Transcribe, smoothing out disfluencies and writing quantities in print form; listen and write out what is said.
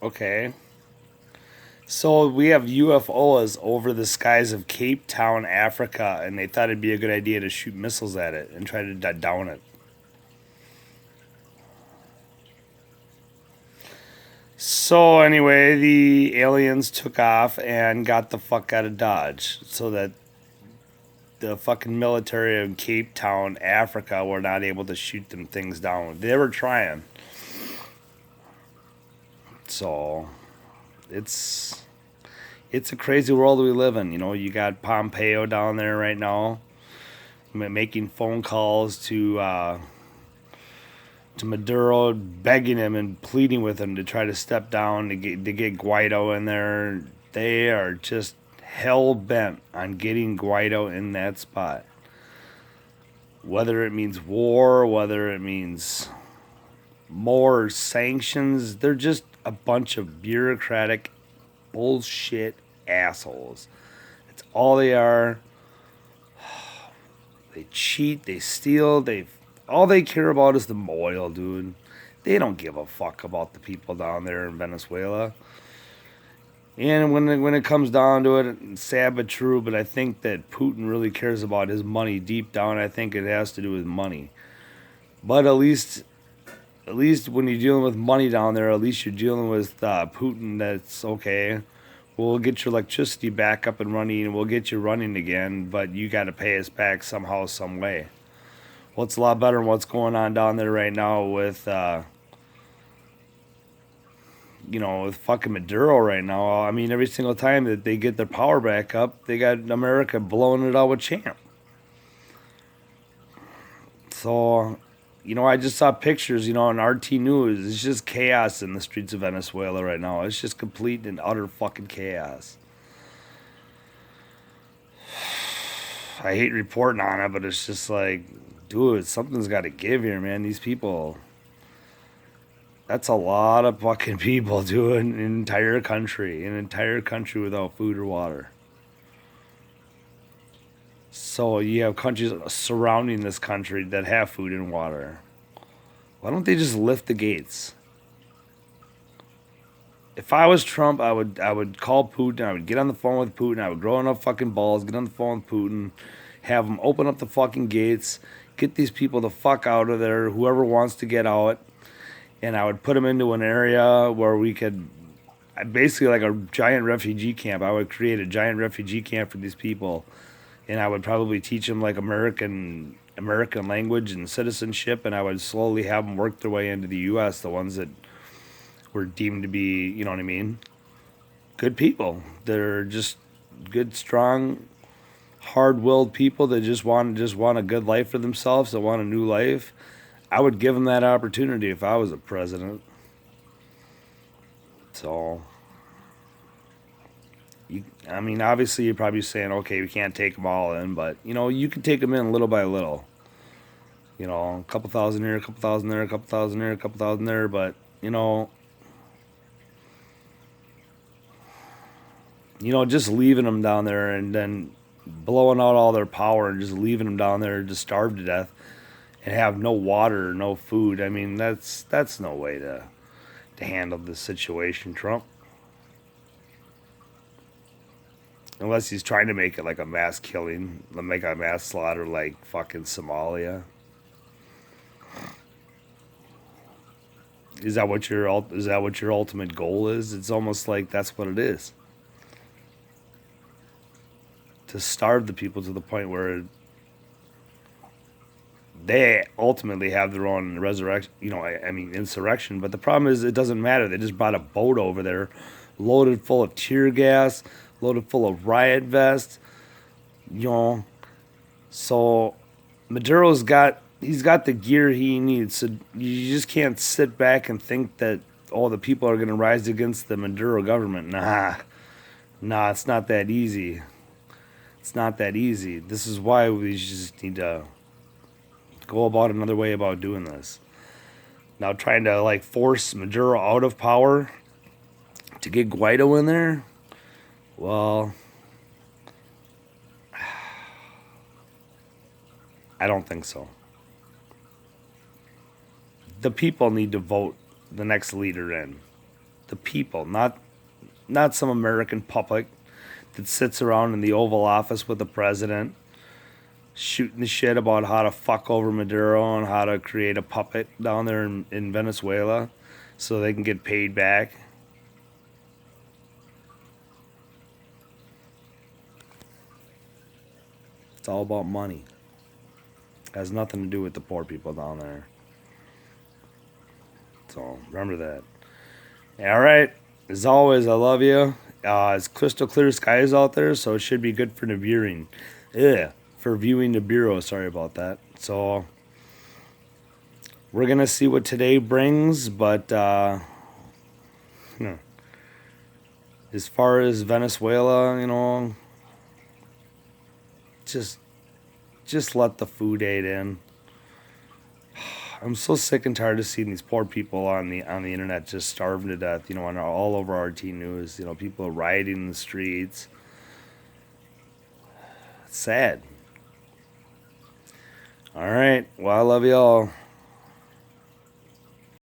Okay. So we have UFOs over the skies of Cape Town, Africa, and they thought it'd be a good idea to shoot missiles at it and try to down it. So anyway, the aliens took off and got the fuck out of Dodge so that the fucking military of Cape Town, Africa, were not able to shoot them things down. They were trying. So it's it's a crazy world we live in. You know, you got Pompeo down there right now making phone calls to Maduro, begging him and pleading with him to try to step down to get Guaido in there. They are just hell bent on getting Guaido in that spot. Whether it means war, whether it means more sanctions, they're just a bunch of bureaucratic bullshit assholes. That's all they are. They cheat, they steal, they all they care about is the oil, dude. They don't give a fuck about the people down there in Venezuela. And when it comes down to it, it's sad but true. But I think that Putin really cares about his money deep down. I think it has to do with money. But at least when you're dealing with money down there, at least you're dealing with Putin. That's okay. We'll get your electricity back up and running, and we'll get you running again. But you got to pay us back somehow, some way. Well, it's a lot better than what's going on down there right now with, with fucking Maduro right now. I mean, every single time that they get their power back up, they got America blowing it out with champ. So, I just saw pictures, on RT News. It's just chaos in the streets of Venezuela right now. It's just complete and utter fucking chaos. I hate reporting on it, but it's just like, dude, something's got to give here, man. These people, that's a lot of fucking people doing an entire country without food or water. So you have countries surrounding this country that have food and water. Why don't they just lift the gates? If I was Trump, I would call Putin. I would get on the phone with Putin. I would grow enough fucking balls, get on the phone with Putin, have him open up the fucking gates, get these people the fuck out of there. Whoever wants to get out, and I would put them into an area where we could, basically like a giant refugee camp. I would create a giant refugee camp for these people, and I would probably teach them like American language and citizenship, and I would slowly have them work their way into the U.S. The ones that were deemed to be, you know what I mean, good people. They're just good, strong, hard-willed people that just want a good life for themselves. That want a new life. I would give them that opportunity if I was a president. So, I mean, obviously you're probably saying, okay, we can't take them all in, but you can take them in little by little. A couple thousand here, a couple thousand there, a couple thousand there, a couple thousand there, but just leaving them down there and then blowing out all their power and just leaving them down there to starve to death and have no water, no food. I mean, that's no way to handle this situation, Trump. Unless he's trying to make it like a mass killing, make a mass slaughter like fucking Somalia. Is that what your ultimate goal is? It's almost like that's what it is. To starve the people to the point where they ultimately have their own resurrection, I mean, insurrection. But the problem is, it doesn't matter. They just brought a boat over there loaded full of tear gas, loaded full of riot vests, you know. So he's got the gear he needs. So you just can't sit back and think that all the people are going to rise against the Maduro government. Nah, it's not that easy. It's not that easy. This is why we just need to go about another way about doing this. Now, trying to like force Maduro out of power to get Guaido in there, well, I don't think so. The people need to vote the next leader in. The people, not some American puppet that sits around in the Oval Office with the president shooting the shit about how to fuck over Maduro and how to create a puppet down there in Venezuela so they can get paid back. It's all about money. It has nothing to do with the poor people down there. So remember that. All right. As always, I love you. It's crystal clear skies out there, so it should be good for Nibiruing. Yeah, for viewing Nibiru. Sorry about that. So we're gonna see what today brings, but as far as Venezuela, just let the food aid in. I'm so sick and tired of seeing these poor people on the internet just starving to death. And all over RT News. People rioting in the streets. It's sad. All right. Well, I love you all.